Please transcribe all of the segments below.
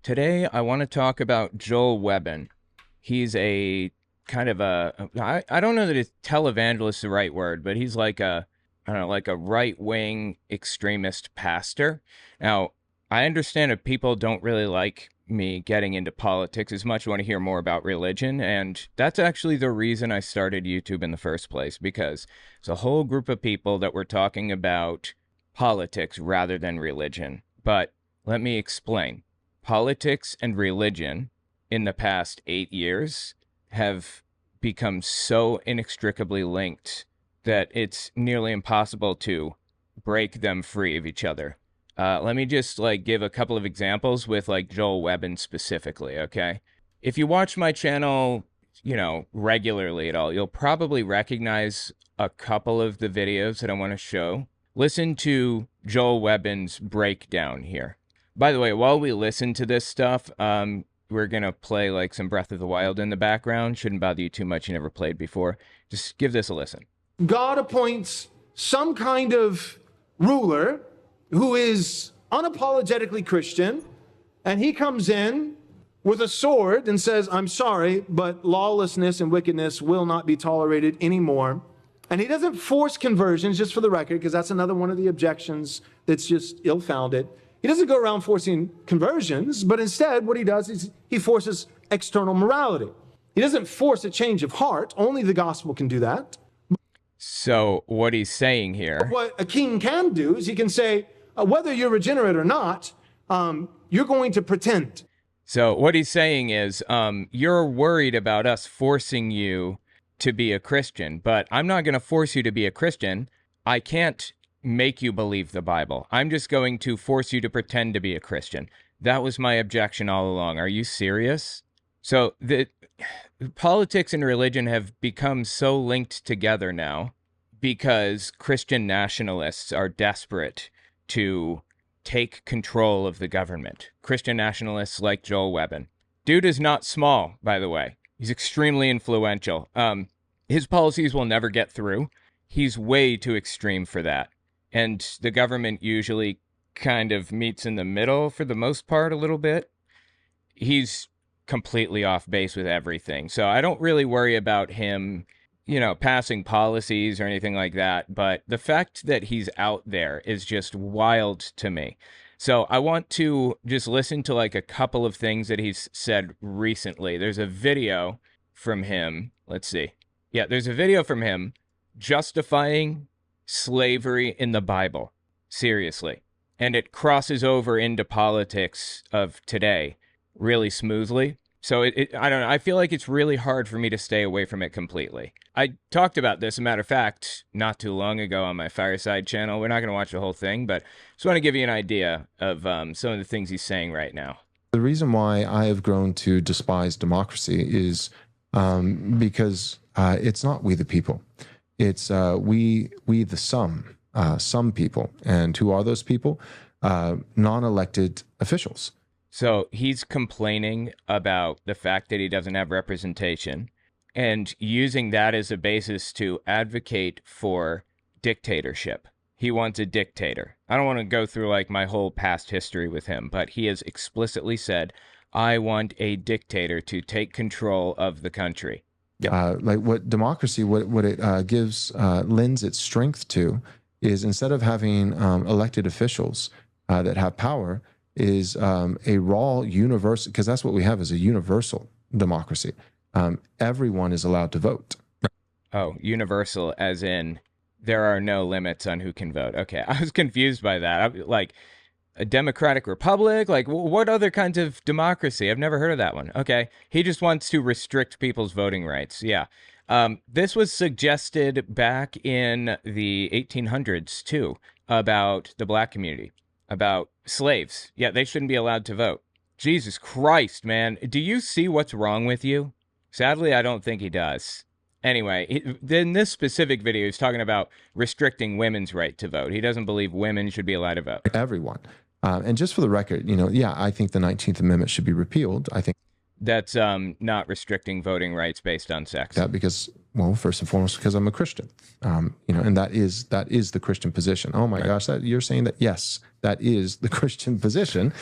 Today, I want to talk about Joel Webbon. He's a kind of I don't know that it's televangelist is the right word, but he's like I don't know, like a right-wing extremist pastor. Now, I understand if people don't really like me getting into politics as much, want to hear more about religion, and that's actually the reason I started YouTube in the first place, because it's a whole group of people that were talking about politics rather than religion. But let me explain. Politics and religion in the past 8 years have become so inextricably linked that it's nearly impossible to break them free of each other. Let me just give a couple of examples with Joel Webbon specifically, okay? If you watch my channel, regularly at all, you'll probably recognize a couple of the videos that I want to show. Listen to Joel Webbon's breakdown here. By the way, while we listen to this stuff, we're going to play some Breath of the Wild in the background. Shouldn't bother you too much. You never played before. Just give this a listen. God appoints some kind of ruler who is unapologetically Christian, and he comes in with a sword and says, I'm sorry, but lawlessness and wickedness will not be tolerated anymore. And he doesn't force conversions, just for the record, because that's another one of the objections that's just ill-founded. He doesn't go around forcing conversions, but instead what he does is he forces external morality. He doesn't force a change of heart. Only the gospel can do that. So what he's saying here... What a king can do is he can say, whether you're regenerate or not, you're going to pretend. So what he's saying is, you're worried about us forcing you to be a Christian, but I'm not going to force you to be a Christian. I can't make you believe the Bible. I'm just going to force you to pretend to be a Christian. That was my objection all along. Are you serious? So the politics and religion have become so linked together now because Christian nationalists are desperate to take control of the government. Christian nationalists like Joel Webbon. Dude is not small, by the way. He's extremely influential. His policies will never get through. He's way too extreme for that. And the government usually kind of meets in the middle for the most part a little bit. He's completely off base with everything. So I don't really worry about him, passing policies or anything like that. But the fact that he's out there is just wild to me. So I want to just listen to a couple of things that he's said recently. There's a video from him. Let's see. Yeah, there's a video from him justifying slavery in the Bible. Seriously. And it crosses over into politics of today really smoothly. So I don't know. I feel like it's really hard for me to stay away from it completely. I talked about this, as a matter of fact, not too long ago on my Fireside channel. We're not going to watch the whole thing, but just want to give you an idea of some of the things he's saying right now. The reason why I have grown to despise democracy is because it's not we the people. It's we the some people. And who are those people? Non-elected officials. So he's complaining about the fact that he doesn't have representation and using that as a basis to advocate for dictatorship. He wants a dictator. I don't want to go through my whole past history with him, but he has explicitly said, I want a dictator to take control of the country. What democracy, what it gives, lends its strength to is instead of having elected officials that have power, is a raw universal, because that's what we have is a universal democracy. Everyone is allowed to vote. Oh, universal as in there are no limits on who can vote. Okay, I was confused by that. A democratic republic? What other kinds of democracy? I've never heard of that one. Okay, he just wants to restrict people's voting rights. Yeah. This was suggested back in the 1800s, too, about the black community, about slaves. Yeah, they shouldn't be allowed to vote. Jesus Christ, man. Do you see what's wrong with you? Sadly, I don't think he does. Anyway, in this specific video, he's talking about restricting women's right to vote. He doesn't believe women should be allowed to vote. Everyone. And just for the record, yeah, I think the 19th Amendment should be repealed. I think that's not restricting voting rights based on sex. That because, well, first and foremost, because I'm a Christian, and that is the Christian position. Oh my gosh, that you're saying that? Yes, that is the Christian position.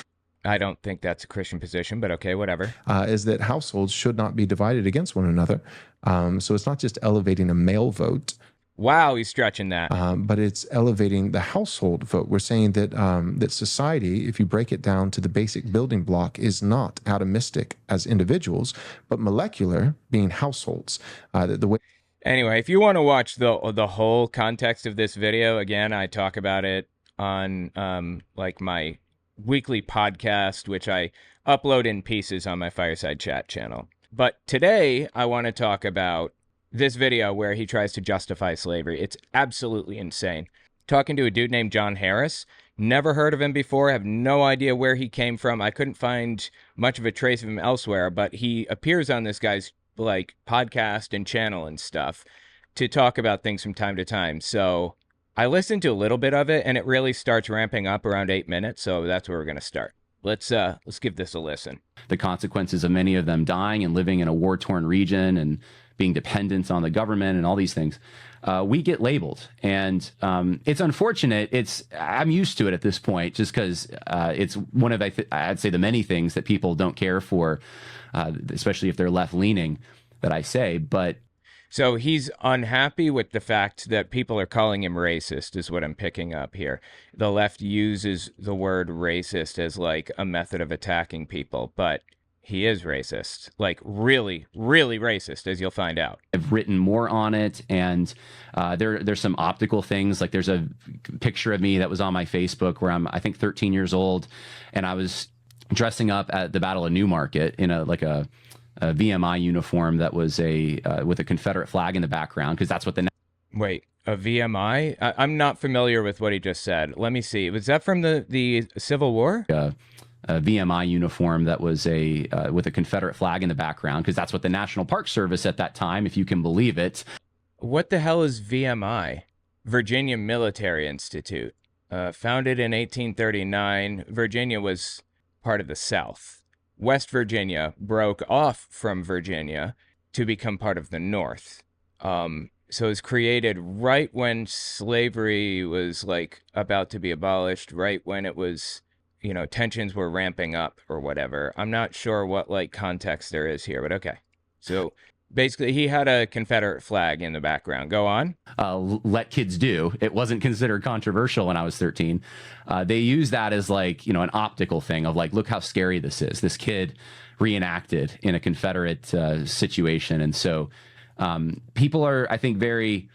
I don't think that's a Christian position, but okay, whatever. Is that households should not be divided against one another. So it's not just elevating a male vote. Wow, he's stretching that. But it's elevating the household vote. We're saying that that society, if you break it down to the basic building block, is not atomistic as individuals, but molecular, being households. The way. Anyway, if you want to watch the whole context of this video, again, I talk about it on like my weekly podcast, which I upload in pieces on my Fireside Chat channel. But today, I want to talk about this video where he tries to justify slavery. It's absolutely insane. Talking to a dude named John Harris. Never heard of him before. Have no idea where he came from. I couldn't find much of a trace of him elsewhere, but he appears on this guy's like podcast and channel and stuff to talk about things from time to time. So I listened to a little bit of it, and it really starts ramping up around 8 minutes. So that's where we're going to start. Let's give this a listen. The consequences of many of them dying and living in a war-torn region and being dependent on the government and all these things, we get labeled. And it's unfortunate. I'm used to it at this point, just because it's one of, I'd say, the many things that people don't care for, especially if they're left-leaning, that I say. But so he's unhappy with the fact that people are calling him racist, is what I'm picking up here. The left uses the word racist as like a method of attacking people, but he is racist, like really, really racist, as you'll find out. I've written more on it, and there's some optical things. Like there's a picture of me that was on my Facebook where I'm, I think, 13 years old, and I was dressing up at the Battle of Newmarket in a VMI uniform that was with a Confederate flag in the background, because that's what the... Wait, a VMI? I'm not familiar with what he just said. Let me see. Was that from the Civil War? A VMI uniform that was with a Confederate flag in the background, because that's what the National Park Service at that time, if you can believe it. What the hell is VMI? Virginia Military Institute. Founded in 1839, Virginia was part of the South. West Virginia broke off from Virginia to become part of the North. So it was created right when slavery was like about to be abolished, right when it was, you know, tensions were ramping up or whatever. I'm not sure what like context there is here, but okay. So basically he had a Confederate flag in the background. Go on. Let kids do. It wasn't considered controversial when I was 13. They used that as like, you know, an optical thing of like, look how scary this is. This kid reenacted in a Confederate situation. And so people are, I think, very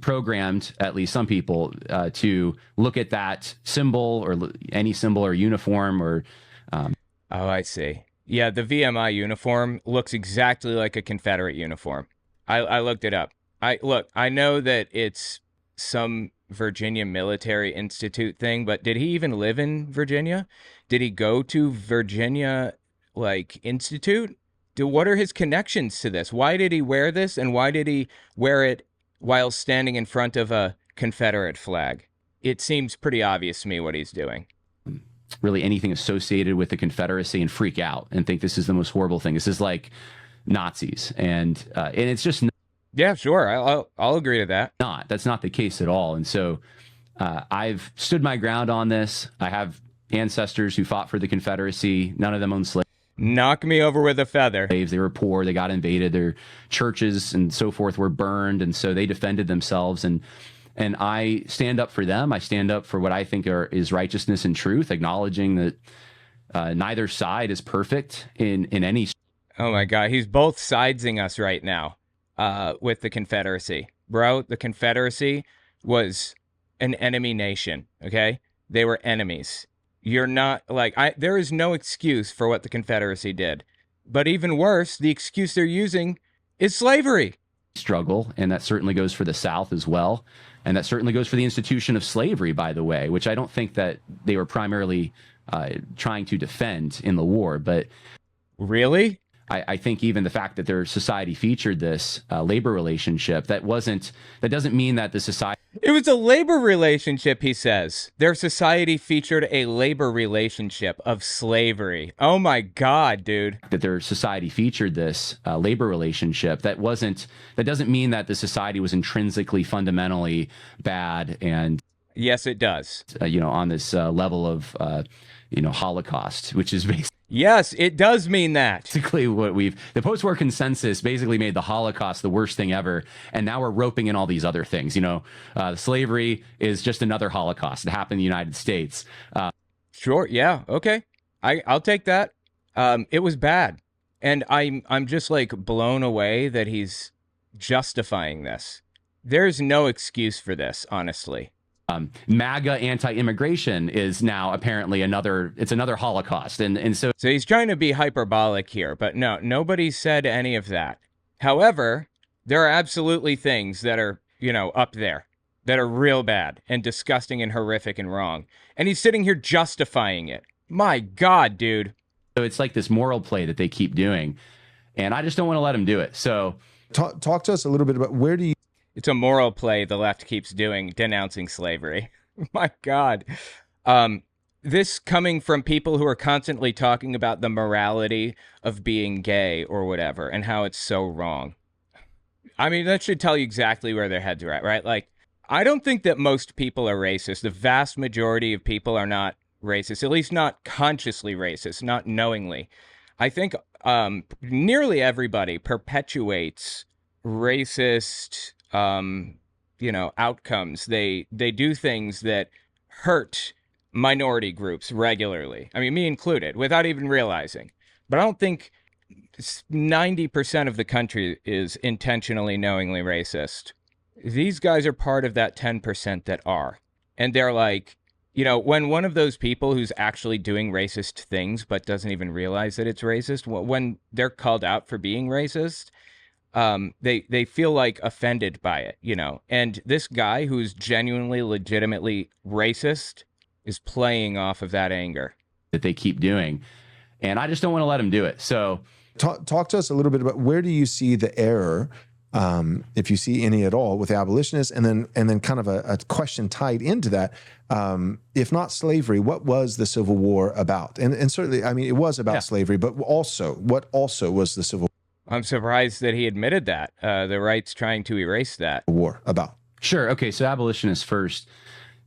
programmed, at least some people, to look at that symbol or any symbol or uniform or... Oh, I see. Yeah, the VMI uniform looks exactly like a Confederate uniform. I looked it up. I know that it's some Virginia Military Institute thing, but did he even live in Virginia? Did he go to Virginia, like, Institute? What are his connections to this? Why did he wear this, and why did he wear it while standing in front of a Confederate flag? It seems pretty obvious to me what he's doing. Really anything associated with the Confederacy and freak out and think this is the most horrible thing. This is like Nazis, and it's just yeah, sure. I'll agree to that. That's not the case at all. And so I've stood my ground on this. I have ancestors who fought for the Confederacy. None of them owned slaves. Knock me over with a feather. They were poor. They got invaded. Their churches and so forth were burned, and so they defended themselves. And I stand up for them. I stand up for what I think is righteousness and truth, acknowledging that neither side is perfect in any. Oh my God, he's both sidesing us right now with the Confederacy. Bro, the Confederacy was an enemy nation, okay? They were enemies. You're not, like, there is no excuse for what the Confederacy did. But even worse, the excuse they're using is slavery. Struggle, and that certainly goes for the South as well. And that certainly goes for the institution of slavery, by the way, which I don't think that they were primarily trying to defend in the war. But really? I think even the fact that their society featured this labor relationship, that doesn't mean that the society... It was a labor relationship, he says. Their society featured a labor relationship of slavery. Oh my God, dude. That their society featured this labor relationship, that doesn't mean that the society was intrinsically, fundamentally bad and... Yes, it does. On this level of Holocaust, which is Yes, it does mean that. basically what the post-war consensus basically made the Holocaust the worst thing ever, and now we're roping in all these other things. Slavery is just another Holocaust. It happened in the United States. Sure, yeah, okay. I'll take that. It was bad. And I'm just like blown away that he's justifying this. There's no excuse for this, honestly. MAGA anti-immigration is now apparently another Holocaust. And so he's trying to be hyperbolic here, but no, nobody said any of that. However, there are absolutely things that are, up there that are real bad and disgusting and horrific and wrong. And he's sitting here justifying it. My God, dude. So it's like this moral play that they keep doing. And I just don't want to let them do it. So talk to us a little bit about where do you... It's a moral play the left keeps doing, denouncing slavery. My God. This coming from people who are constantly talking about the morality of being gay or whatever and how it's so wrong. I mean, that should tell you exactly where their heads are at, right? Like, I don't think that most people are racist. The vast majority of people are not racist, at least not consciously racist, not knowingly. I think nearly everybody perpetuates racist outcomes. They do things that hurt minority groups regularly. I mean, me included, without even realizing. But I don't think 90% of the country is intentionally, knowingly racist. These guys are part of that 10% that are. And they're like, when one of those people who's actually doing racist things but doesn't even realize that it's racist, when they're called out for being racist, they feel like offended by it, and this guy who's genuinely, legitimately racist is playing off of that anger that they keep doing. And I just don't want to let them do it. So talk to us a little bit about where do you see the error, if you see any at all, with the abolitionists, and then kind of a question tied into that. If not slavery, what was the Civil War about? And certainly, I mean, it was about slavery, but what also was the Civil I'm surprised that he admitted that. The right's trying to erase that. War about? Sure. Okay. So abolitionists first.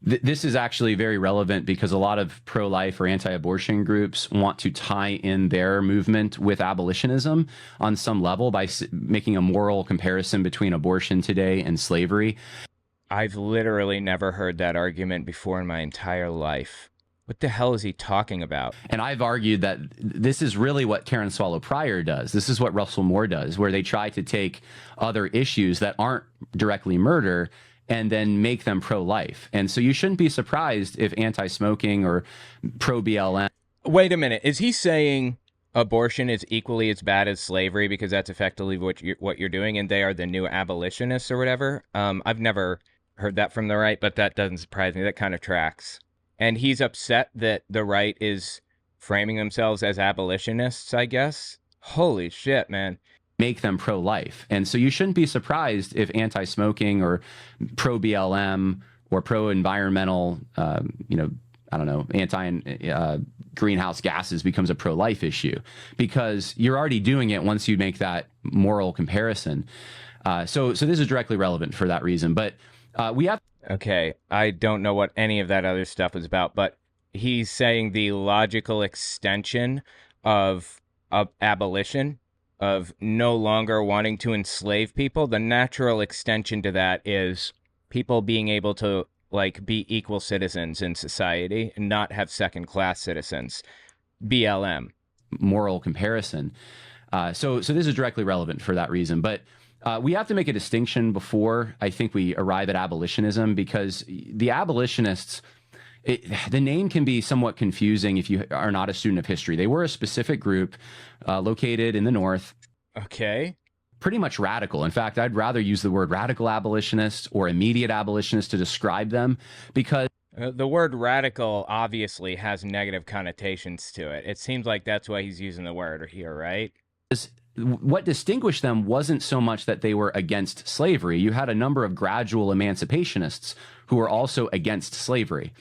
This is actually very relevant because a lot of pro-life or anti-abortion groups want to tie in their movement with abolitionism on some level by making a moral comparison between abortion today and slavery. I've literally never heard that argument before in my entire life. What the hell is he talking about? And I've argued that this is really what Karen Swallow Prior does. This is what Russell Moore does, where they try to take other issues that aren't directly murder and then make them pro-life. And so you shouldn't be surprised if anti-smoking or pro-BLM. Wait a minute. Is he saying abortion is equally as bad as slavery because that's effectively what you're doing and they are the new abolitionists or whatever? I've never heard that from the right, but that doesn't surprise me. That kind of tracks. And he's upset that the right is framing themselves as abolitionists, I guess. Holy shit, man. Make them pro-life. And so you shouldn't be surprised if anti-smoking or pro-BLM or pro-environmental, anti-greenhouse gases becomes a pro-life issue, because you're already doing it once you make that moral comparison. So this is directly relevant for that reason. But we have... Okay, I don't know what any of that other stuff is about, but he's saying the logical extension of abolition, of no longer wanting to enslave people, the natural extension to that is people being able to be equal citizens in society and not have second-class citizens. BLM. Moral comparison. So this is directly relevant for that reason. But we have to make a distinction before I think we arrive at abolitionism, because the abolitionists, the name can be somewhat confusing if you are not a student of history. They were a specific group located in the North. Okay. Pretty much radical. In fact, I'd rather use the word radical abolitionist or immediate abolitionist to describe them, because the word radical obviously has negative connotations to it. It seems like that's why he's using the word here, right? What distinguished them wasn't so much that they were against slavery. You had a number of gradual emancipationists who were also against slavery.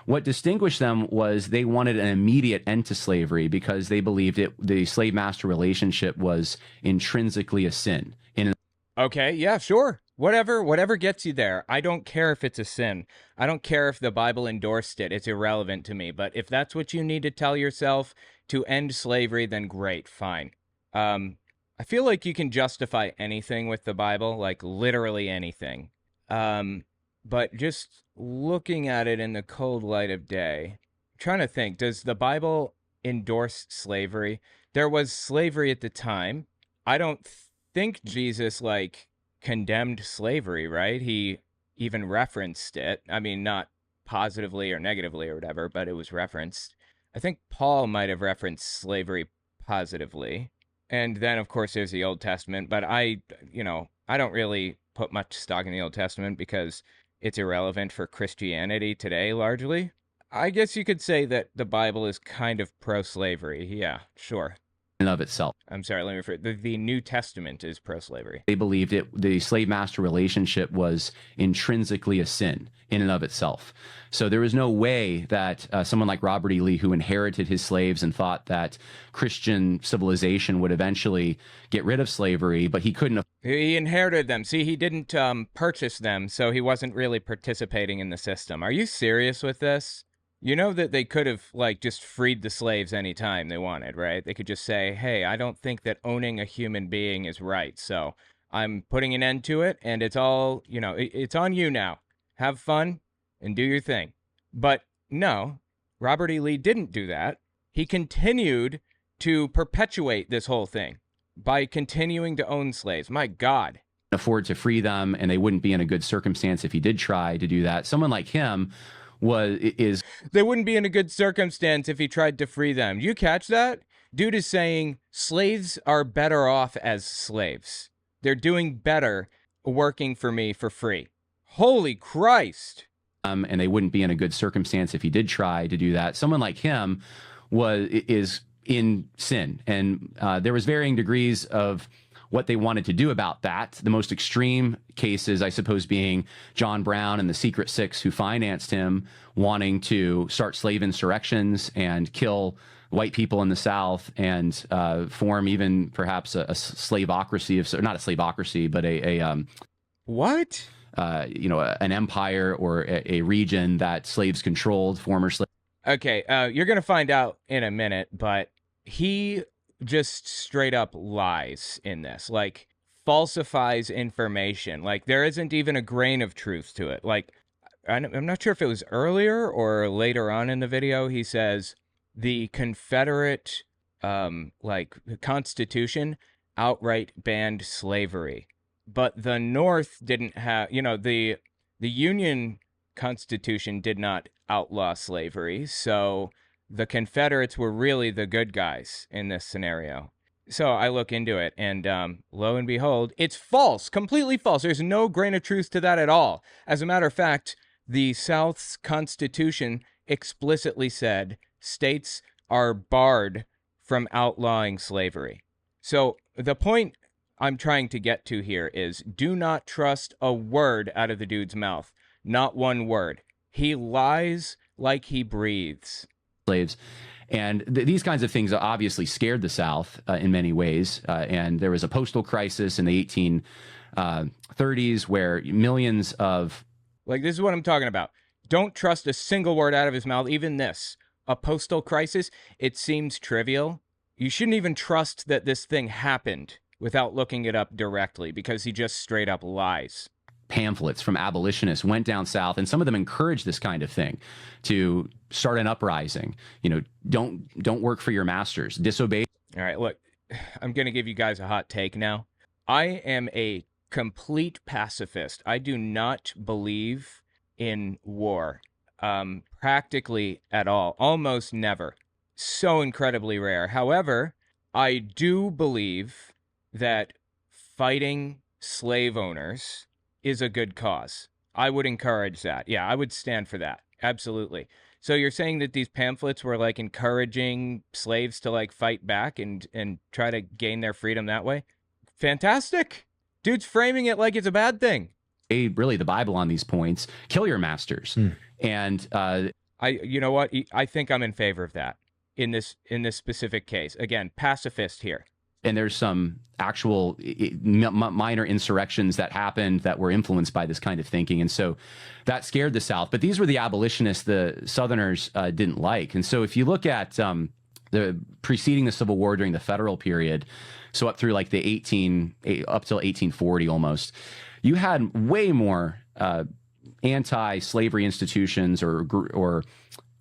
What distinguished them was they wanted an immediate end to slavery because they believed the slave-master relationship was intrinsically a sin. Okay, yeah, sure. Whatever gets you there. I don't care if it's a sin. I don't care if the Bible endorsed it. It's irrelevant to me. But if that's what you need to tell yourself to end slavery, then great, fine. I feel like you can justify anything with the Bible, like literally anything. But just looking at it in the cold light of day, I'm trying to think, does the Bible endorse slavery? There was slavery at the time. I don't think Jesus condemned slavery, right? He even referenced it. I mean, not positively or negatively or whatever, but it was referenced. I think Paul might have referenced slavery positively. And then, of course, there's the Old Testament. But I don't really put much stock in the Old Testament because it's irrelevant for Christianity today, largely. I guess you could say that the Bible is kind of pro-slavery. Yeah, sure. In and of itself. I'm sorry, let me rephrase. The New Testament is pro-slavery. They believed the slave-master relationship was intrinsically a sin in and of itself. So there was no way that someone like Robert E. Lee, who inherited his slaves and thought that Christian civilization would eventually get rid of slavery, but he couldn't. He inherited them. See, he didn't purchase them, so he wasn't really participating in the system. Are you serious with this? You know that they could have, just freed the slaves anytime they wanted, right? They could just say, hey, I don't think that owning a human being is right, so I'm putting an end to it, and it's all, it's on you now. Have fun and do your thing. But no, Robert E. Lee didn't do that. He continued to perpetuate this whole thing by continuing to own slaves. My God. Afford to free them, and they wouldn't be in a good circumstance if he did try to do that. Someone like him they wouldn't be in a good circumstance if he tried to free them. You catch that? Dude is saying slaves are better off as slaves. They're doing better working for me for free. Holy Christ. And they wouldn't be in a good circumstance if he did try to do that. Someone like him is in sin, and there was varying degrees of what they wanted to do about that. The most extreme cases, I suppose, being John Brown and the Secret Six who financed him wanting to start slave insurrections and kill white people in the South and form even perhaps a slaveocracy, not a slaveocracy, but what? An empire or a region that slaves controlled, former slaves. Okay, you're going to find out in a minute, but he just straight up lies in this, falsifies information. There isn't even a grain of truth to it. I'm not sure if it was earlier or later on in the video. He says the Confederate, the Constitution outright banned slavery, but the North didn't have, the Union Constitution did not outlaw slavery. So the Confederates were really the good guys in this scenario. So I look into it, and lo and behold, it's false, completely false. There's no grain of truth to that at all. As a matter of fact, the South's Constitution explicitly said states are barred from outlawing slavery. So the point I'm trying to get to here is do not trust a word out of the dude's mouth. Not one word. He lies like he breathes. Slaves. And these kinds of things obviously scared the South in many ways. And there was a postal crisis in the 1830s where millions of... this is what I'm talking about. Don't trust a single word out of his mouth, even this. A postal crisis, it seems trivial. You shouldn't even trust that this thing happened without looking it up directly because he just straight up lies. Pamphlets from abolitionists went down south, and some of them encouraged this kind of thing, to start an uprising. Don't work for your masters, disobey. All right, look, I'm going to give you guys a hot take now. I am a complete pacifist. I do not believe in war, practically at all, almost never. So incredibly rare. However, I do believe that fighting slave owners is a good cause. I would encourage that. Yeah, I would stand for that. Absolutely. So you're saying that these pamphlets were encouraging slaves to fight back and try to gain their freedom that way? Fantastic. Dude's framing it like it's a bad thing. Really, the Bible on these points, kill your masters. And you know what? I think I'm in favor of that in this specific case. Again, pacifist here. and there's some actual minor insurrections that happened that were influenced by this kind of thinking. And so that scared the South. But these were the abolitionists the Southerners didn't like. And so if you look at the preceding the Civil War during the federal period, so up through like the up till 1840 almost, you had way more anti-slavery institutions or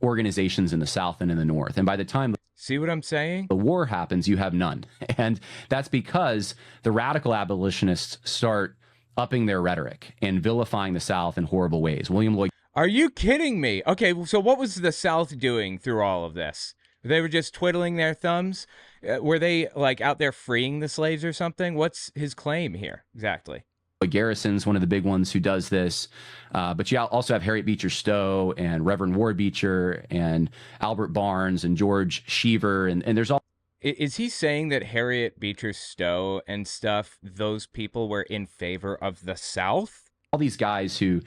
organizations in the South than in the North. And by the time See what I'm saying? the war happens, you have none. And that's because the radical abolitionists start upping their rhetoric and vilifying the South in horrible ways. William Lloyd. Are you kidding me? Okay, so what was the South doing through all of this? They were just twiddling their thumbs? Were they like out there freeing the slaves or something? What's his claim here exactly? Garrison's one of the big ones who does this. But you also have Harriet Beecher Stowe and Reverend Ward Beecher and Albert Barnes and George Cheever. And there's all. Is he saying that Harriet Beecher Stowe and stuff, those people were in favor of the South? All these guys who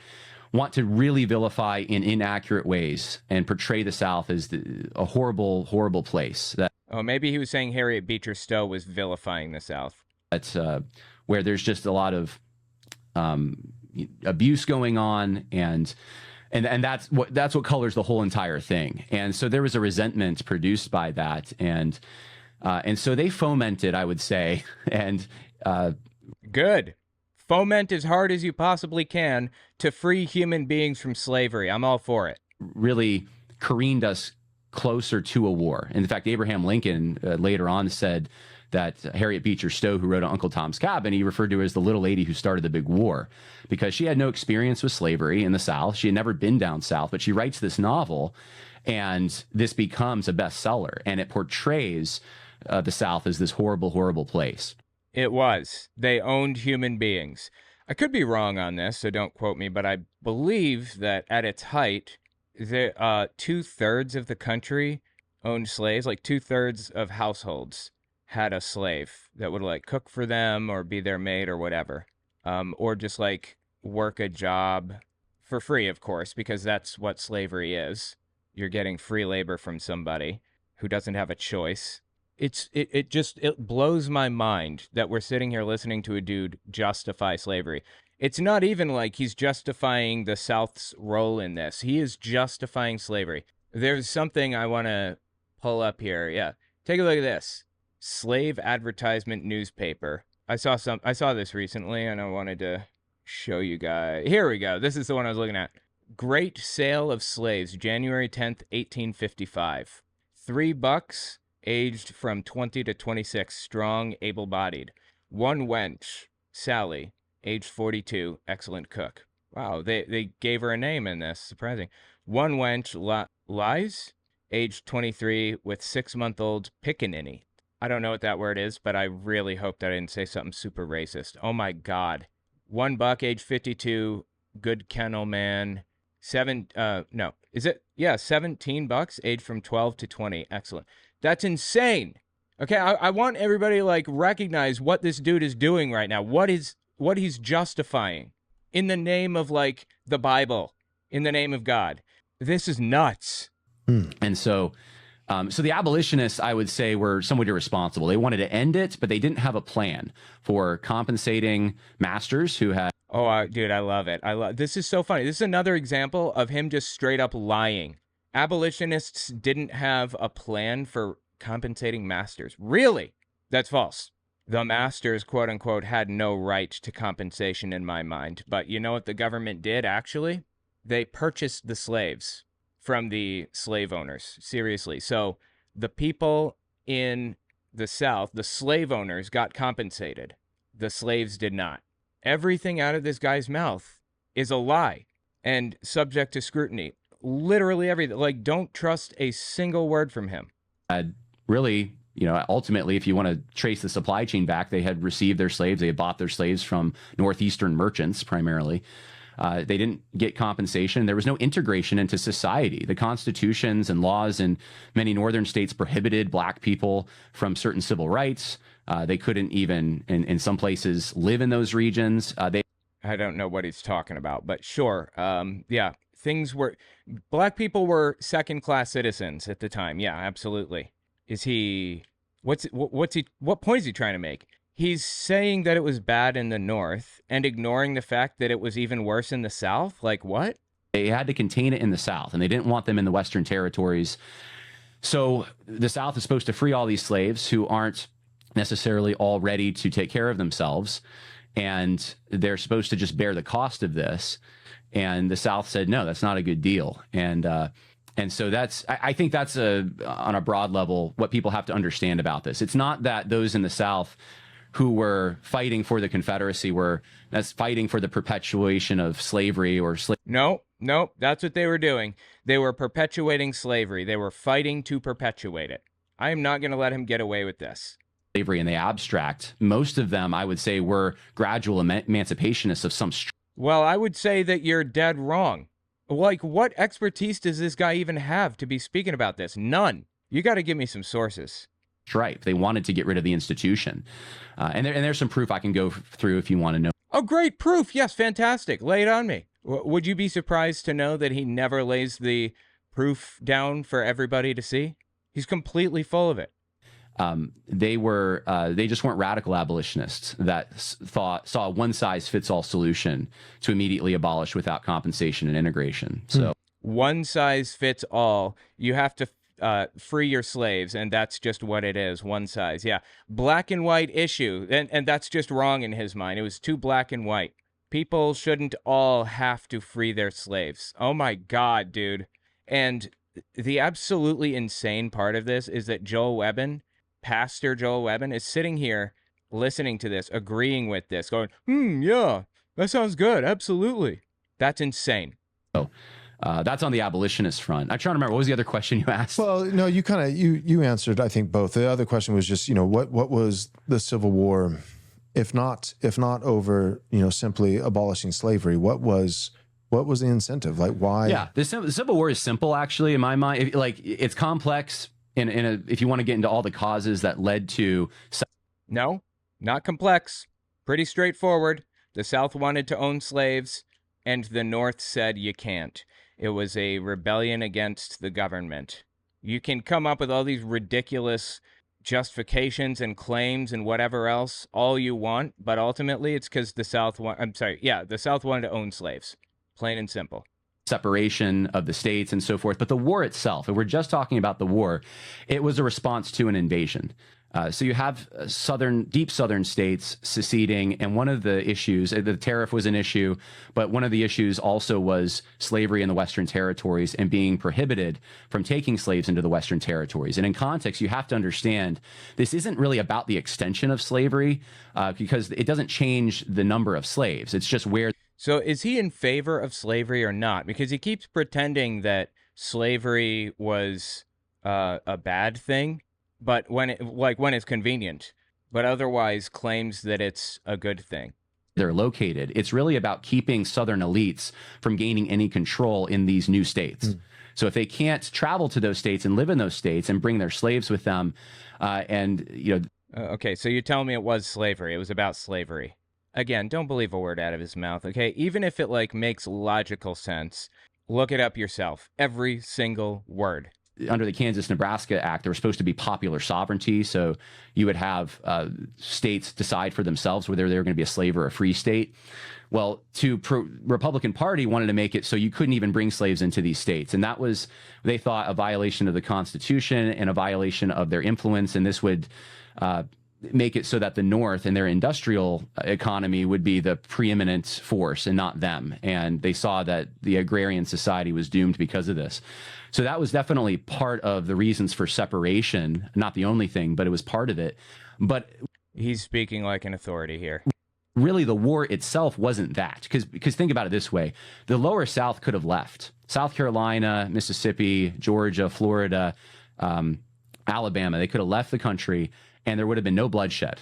want to really vilify in inaccurate ways and portray the South as a horrible, horrible place. Oh, maybe he was saying Harriet Beecher Stowe was vilifying the South. That's where there's just a lot of abuse going on, and that's what colors the whole entire thing. And so there was a resentment produced by that, and so they fomented, I would say, and good. Foment as hard as you possibly can to free human beings from slavery. I'm all for it. Really careened us closer to a war. In fact, Abraham Lincoln later on said that Harriet Beecher Stowe, who wrote Uncle Tom's Cabin, he referred to her as the little lady who started the big war, because she had no experience with slavery in the South. She had never been down South, but she writes this novel, and this becomes a bestseller, and it portrays the South as this horrible, horrible place. It was. They owned human beings. I could be wrong on this, so don't quote me, but I believe that at its height, 2/3 of the country owned slaves, like 2/3 of households had a slave that would like cook for them or be their maid or whatever, or just like work a job for free, of course, because that's what slavery is. You're getting free labor from somebody who doesn't have a choice. It blows my mind that we're sitting here listening to a dude justify slavery. It's not even like he's justifying the South's role in this. He is justifying slavery. There's something I want to pull up here. Yeah. Take a look at this. Slave advertisement newspaper. I saw this recently and I wanted to show you guys. Here we go. This is the one I was looking at. Great sale of slaves, January 10th, 1855. $3, aged from 20 to 26, strong, able-bodied. One wench, Sally, aged 42, excellent cook. Wow, they gave her a name in this. Surprising. One wench, Lies, aged 23, with 6-month-old pickaninny. I don't know what that word is, but I really hope that I didn't say something super racist. Oh my God. $1, age 52, good kennel man. Is it? Yeah, $17, age from 12 to 20. Excellent. That's insane. Okay, I want everybody to like recognize what this dude is doing right now. What he's justifying in the name of like the Bible, in the name of God. This is nuts. And so the abolitionists, I would say, were somewhat irresponsible. They wanted to end it, but they didn't have a plan for compensating masters who had. Oh, dude, I love it. This is so funny. This is another example of him just straight up lying. Abolitionists didn't have a plan for compensating masters. Really? That's false. The masters, quote unquote, had no right to compensation in my mind. But you know what the government did, actually? They purchased the slaves from the slave owners. Seriously. So the people in the South, the slave owners, got compensated. The slaves did not. Everything out of this guy's mouth is a lie and subject to scrutiny. Literally everything. Like, don't trust a single word from him. Really, ultimately, if you want to trace the supply chain back, they had received their slaves. They had bought their slaves from Northeastern merchants primarily. They didn't get compensation. There was no integration into society. The constitutions and laws in many northern states prohibited black people from certain civil rights. They couldn't even, in some places, live in those regions. I don't know what he's talking about, but sure. Yeah, black people were second-class citizens at the time. Yeah, absolutely. Is he What point is he trying to make? He's saying that it was bad in the North and ignoring the fact that it was even worse in the South. Like what? They had to contain it in the South, and they didn't want them in the Western territories. So the South is supposed to free all these slaves who aren't necessarily all ready to take care of themselves, and they're supposed to just bear the cost of this. And the South said, no, that's not a good deal. And so I think that's on a broad level what people have to understand about this. It's not that those in the South who were fighting for the Confederacy that's fighting for the perpetuation of slavery or No, that's what they were doing. They were perpetuating slavery. They were fighting to perpetuate it. I am not going to let him get away with this. Slavery in the abstract. Most of them, I would say, were gradual emancipationists of some Well, I would say that you're dead wrong. Like, what expertise does this guy even have to be speaking about this? None. You got to give me some sources. stripe. They wanted to get rid of the institution. And there's some proof I can go through if you want to know. Oh, great proof. Yes, fantastic. Lay it on me. Would you be surprised to know that he never lays the proof down for everybody to see? He's completely full of it. They just weren't radical abolitionists that saw a one-size-fits-all solution to immediately abolish without compensation and integration. So one size fits all. You have to free your slaves, and that's just what it is. One size. Yeah. Black and white issue. And that's just wrong in his mind. It was too black and white. People shouldn't all have to free their slaves. Oh my God, dude. And the absolutely insane part of this is that Pastor Joel Webbin, is sitting here listening to this, agreeing with this, going, yeah, that sounds good. Absolutely. That's insane. That's on the abolitionist front. I'm trying to remember, what was the other question you asked? Well, no, you kind of you answered, I think, both. The other question was just, what was the Civil War, if not over, simply abolishing slavery? What was the incentive? Like, why? Yeah, the Civil War is simple, actually, in my mind. It's complex. If you want to get into all the causes that led to... No, not complex. Pretty straightforward. The South wanted to own slaves, and the North said you can't. It was a rebellion against the government. You can come up with all these ridiculous justifications and claims and whatever else all you want, but ultimately it's because the South the South wanted to own slaves. Plain and simple. Separation of the states and so forth. But the war itself, if we're just talking about the war, it was a response to an invasion. So you have deep southern states seceding, and one of the issues, the tariff was an issue, but one of the issues also was slavery in the Western territories and being prohibited from taking slaves into the Western territories. And in context, you have to understand this isn't really about the extension of slavery because it doesn't change the number of slaves. It's just where... So is he in favor of slavery or not? Because he keeps pretending that slavery was a bad thing, but when it's convenient, but otherwise claims that it's a good thing. They're located. It's really about keeping Southern elites from gaining any control in these new states. So if they can't travel to those states and live in those states and bring their slaves with them, okay, so you're telling me it was slavery. It was about slavery. Again, don't believe a word out of his mouth, okay? Even if it makes logical sense, look it up yourself. Every single word. Under the Kansas-Nebraska Act, there was supposed to be popular sovereignty, so you would have states decide for themselves whether they were going to be a slave or a free state. Well, Republican Party wanted to make it so you couldn't even bring slaves into these states, and that was, they thought, a violation of the Constitution and a violation of their influence, and this would make it so that the North and their industrial economy would be the preeminent force and not them. And they saw that the agrarian society was doomed because of this. So that was definitely part of the reasons for separation. Not the only thing, but it was part of it. But he's speaking like an authority here. Really, the war itself wasn't that. Because think about it this way. The lower South could have left. South Carolina, Mississippi, Georgia, Florida, Alabama, they could have left the country and there would have been no bloodshed.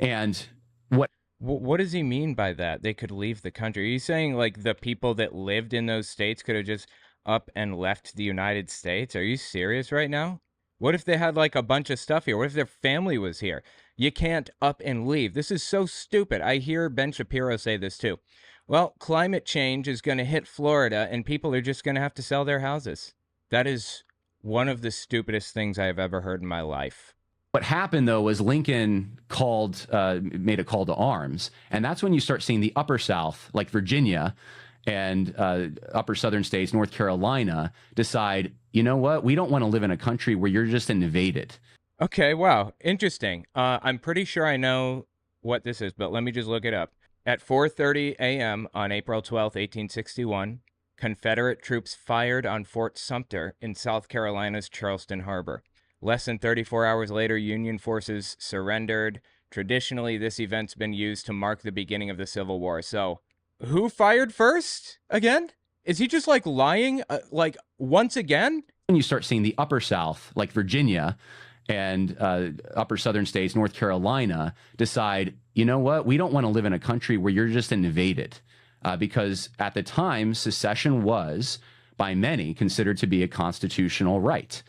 And what does he mean by that? They could leave the country. Are you saying the people that lived in those states could have just up and left the United States? Are you serious right now? What if they had a bunch of stuff here? What if their family was here? You can't up and leave. This is so stupid. I hear Ben Shapiro say this too. Well, climate change is going to hit Florida and people are just going to have to sell their houses. That is one of the stupidest things I have ever heard in my life. What happened though was Lincoln made a call to arms, and that's when you start seeing the upper South, like Virginia and upper southern states, North Carolina, decide, you know what, we don't want to live in a country where you're just invaded. Okay, wow, interesting. I'm pretty sure I know what this is, but let me just look it up. At 4:30 a.m. on April 12th, 1861, Confederate troops fired on Fort Sumter in South Carolina's Charleston Harbor. Less than 34 hours later, Union forces surrendered. Traditionally, this event's been used to mark the beginning of the Civil War. So, who fired first again? Is he just like lying, once again? When you start seeing the upper South, like Virginia and upper southern states, North Carolina, decide, you know what, we don't want to live in a country where you're just invaded. Because at the time, secession was, by many, considered to be a constitutional right.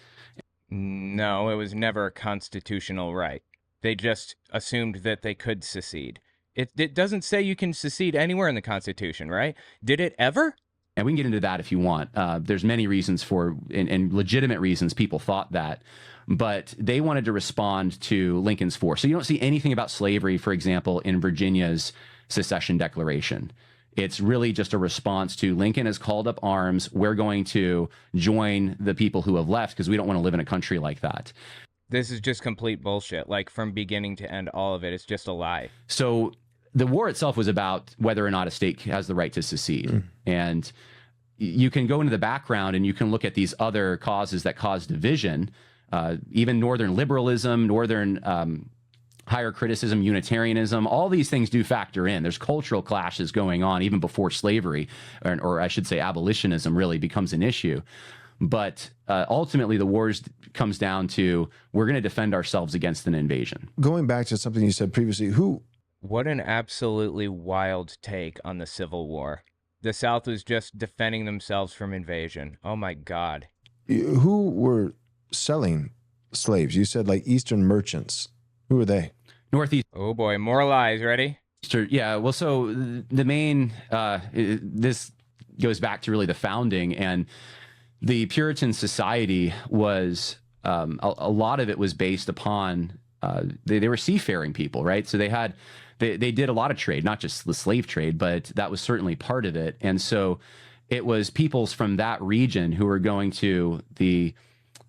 No, it was never a constitutional right. They just assumed that they could secede. It doesn't say you can secede anywhere in the Constitution, right? Did it ever? And we can get into that if you want. There's many reasons for, and legitimate reasons people thought that. But they wanted to respond to Lincoln's force. So you don't see anything about slavery, for example, in Virginia's secession declaration. It's really just a response to Lincoln has called up arms. We're going to join the people who have left because we don't want to live in a country like that. This is just complete bullshit. Like from beginning to end, all of it. It's just a lie. So the war itself was about whether or not a state has the right to secede. And you can go into the background and you can look at these other causes that cause division, even Northern liberalism, Northern higher criticism, Unitarianism, all these things do factor in. There's cultural clashes going on even before slavery, or I should say abolitionism really becomes an issue. But ultimately, the wars comes down to we're going to defend ourselves against an invasion. Going back to something you said previously, What an absolutely wild take on the Civil War. The South was just defending themselves from invasion. Oh my God. who were selling slaves? You said like Eastern merchants. Who were they? Northeast. Oh boy, more lies. Ready? Yeah, well, so the main, this goes back to really the founding, and the Puritan society was, a lot of it was based upon, they were seafaring people, right? So they did a lot of trade, not just the slave trade, but that was certainly part of it. And so it was peoples from that region who were going to the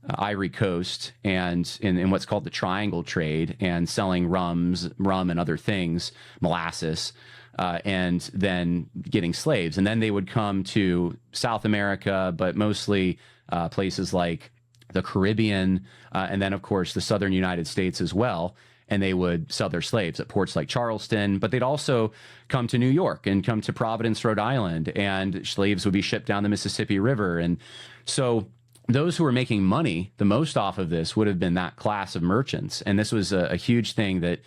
Ivory Coast and in what's called the Triangle Trade and selling rum and other things, molasses, and then getting slaves. And then they would come to South America, but mostly places like the Caribbean, and then, of course, the southern United States as well. And they would sell their slaves at ports like Charleston, but they'd also come to New York and come to Providence, Rhode Island, and slaves would be shipped down the Mississippi River. And so those who were making money the most off of this would have been that class of merchants. And this was a huge thing that,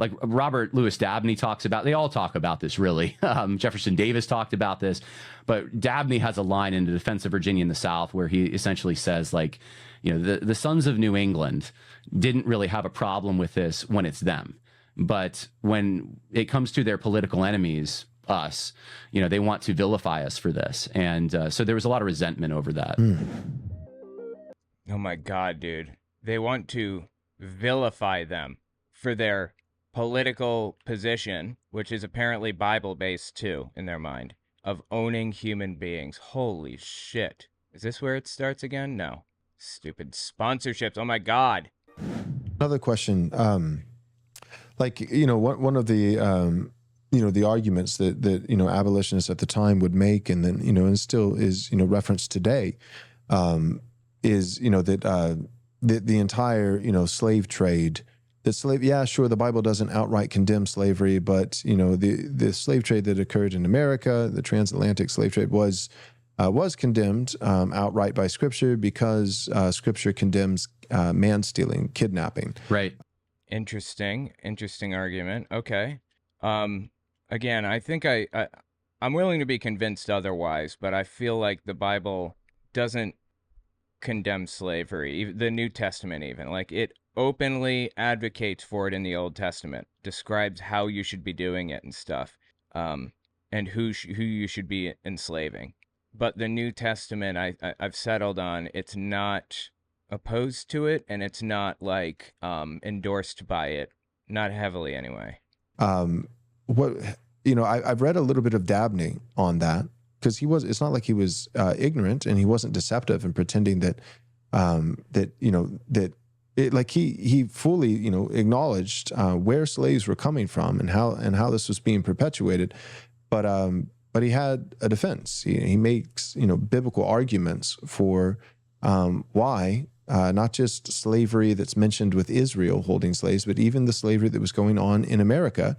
like Robert Louis Dabney talks about. They all talk about this, really. Jefferson Davis talked about this. But Dabney has a line in the defense of Virginia in the South where he essentially says, like, you know, the sons of New England didn't really have a problem with this when it's them. But when it comes to their political enemies, us, you know, they want to vilify us for this. And so there was a lot of resentment over that. Oh my God, dude. They want to vilify them for their political position, which is apparently Bible-based too, in their mind, of owning human beings. Holy shit. Is this where it starts again? No. Stupid sponsorships. Oh my God. Another question. Like, you know, one of the, you know, the arguments that, you know, abolitionists at the time would make, and then, you know, and still is, you know, referenced today, is, you know, that the entire, you know, slave trade, yeah, sure, the Bible doesn't outright condemn slavery, but, you know, the slave trade that occurred in America, the transatlantic slave trade was condemned outright by Scripture because Scripture condemns man-stealing, kidnapping. Right. Interesting argument. Okay. Again, I think I'm willing to be convinced otherwise, but I feel like the Bible doesn't condemn slavery, the New Testament even. Like, it openly advocates for it in the Old Testament, describes how you should be doing it and stuff, and who you should be enslaving. But the New Testament, I've settled on, it's not opposed to it, and it's not like endorsed by it, not heavily anyway. What I've read a little bit of Dabney on that, because it's not like he was ignorant, and he wasn't deceptive and pretending that he fully acknowledged where slaves were coming from and how this was being perpetuated, but he had a defense. He makes biblical arguments for why not just slavery that's mentioned with Israel holding slaves, but even the slavery that was going on in America.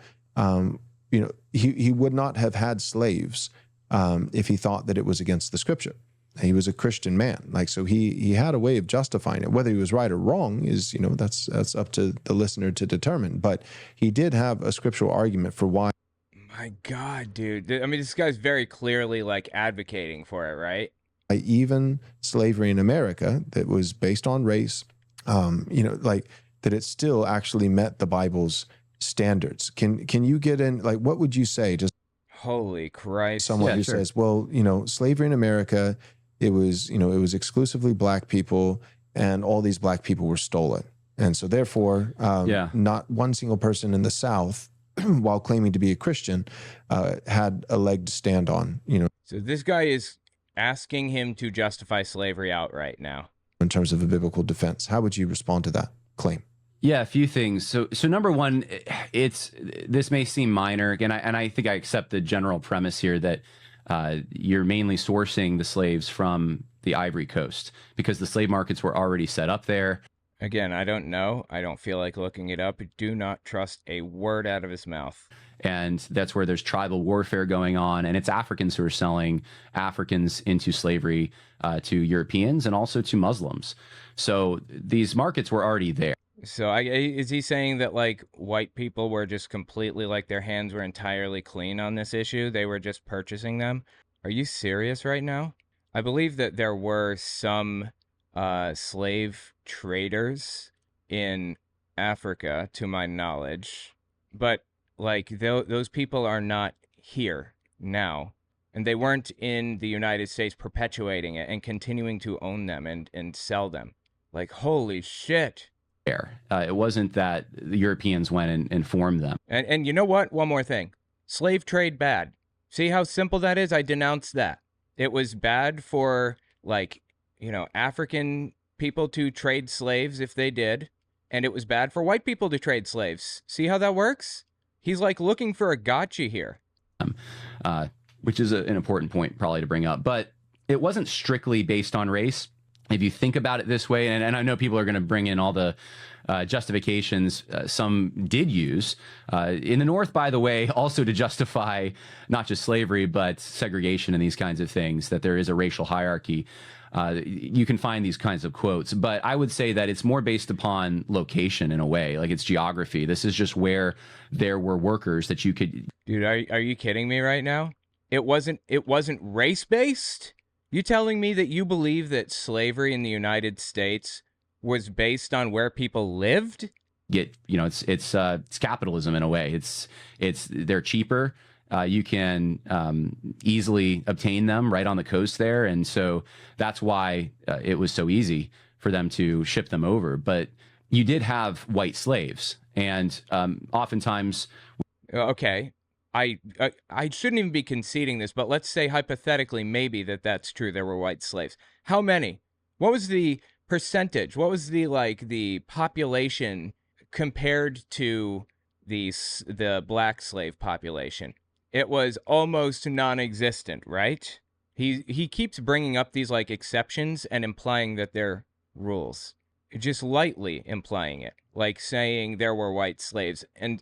He would not have had slaves if he thought that it was against the scripture. He was a Christian man, so he had a way of justifying it. Whether he was right or wrong is that's up to the listener to determine. But he did have a scriptural argument for why. My God, dude! I mean, this guy's very clearly advocating for it, right? Even slavery in America that was based on race, that it still actually met the Bible's standards. Can you get in? What would you say? Just holy Christ! Someone who says, well, slavery in America, it was exclusively black people, and all these black people were stolen, and so therefore, not one single person in the South, while claiming to be a Christian, had a leg to stand on. So this guy is asking him to justify slavery outright now. In terms of a biblical defense, how would you respond to that claim? Yeah, a few things. So number one, this may seem minor, and I think I accept the general premise here that you're mainly sourcing the slaves from the Ivory Coast because the slave markets were already set up there. Again, I don't know. I don't feel like looking it up. Do not trust a word out of his mouth. And that's where there's tribal warfare going on. And it's Africans who are selling Africans into slavery to Europeans and also to Muslims. So these markets were already there. So is he saying that white people were just completely their hands were entirely clean on this issue? They were just purchasing them? Are you serious right now? I believe that there were some slave traders in Africa, to my knowledge, but those people are not here now, and they weren't in the United States perpetuating it and continuing to own them and sell them. Holy shit. It wasn't that the Europeans went and formed them. And you know what? One more thing. Slave trade bad. See how simple that is? I denounce that. It was bad for African people to trade slaves if they did, and it was bad for white people to trade slaves. See how that works? He's looking for a gotcha here. Which is an important point probably to bring up. But it wasn't strictly based on race. If you think about it this way, and I know people are going to bring in all the justifications some did use in the North, by the way, also to justify not just slavery, but segregation and these kinds of things, that there is a racial hierarchy. You can find these kinds of quotes, but I would say that it's more based upon location in a way, it's geography. This is just where there were workers that you could. Dude, are you kidding me right now? It wasn't race based? You telling me that you believe that slavery in the United States was based on where people lived? It's capitalism in a way. They're cheaper. You can easily obtain them right on the coast there. And so that's why it was so easy for them to ship them over. But you did have white slaves. And oftentimes. Okay. I shouldn't even be conceding this, but let's say hypothetically maybe that's true. There were white slaves. How many? What was the percentage? What was the population compared to the black slave population? It was almost non-existent, right? He keeps bringing up these exceptions and implying that they're rules, just lightly implying it, saying there were white slaves and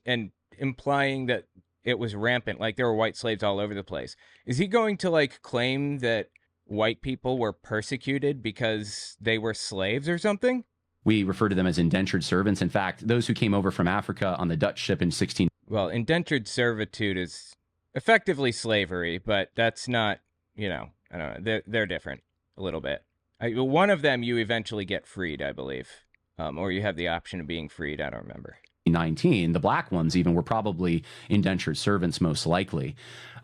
implying that it was rampant, there were white slaves all over the place. Is he going to claim that white people were persecuted because they were slaves or something? We refer to them as indentured servants. In fact, those who came over from Africa on the Dutch ship in 16. Well, indentured servitude is effectively slavery, but that's not, I don't know. They're different a little bit. One of them you eventually get freed, I believe, or you have the option of being freed. I don't remember. 19, the black ones even were probably indentured servants most likely,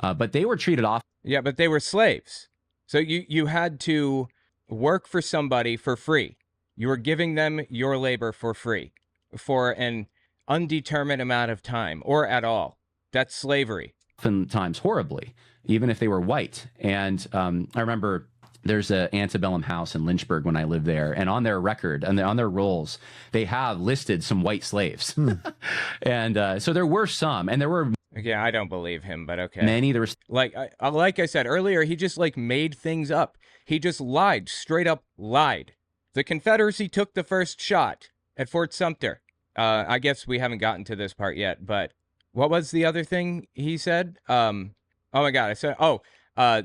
but they were treated off. Yeah, but they were slaves. So you had to work for somebody for free. You were giving them your labor for free for an undetermined amount of time or at all. That's slavery. Oftentimes horribly, even if they were white. And I remember there's an antebellum house in Lynchburg when I lived there, and on their record and on their rolls, they have listed some white slaves. And so there were some, and there were Yeah, I don't believe him, but okay. many. There was Like I said earlier, he just like made things up. He just lied, straight up lied. The Confederacy took the first shot at Fort Sumter. I guess we haven't gotten to this part yet, but what was the other thing he said? Oh my God, I said,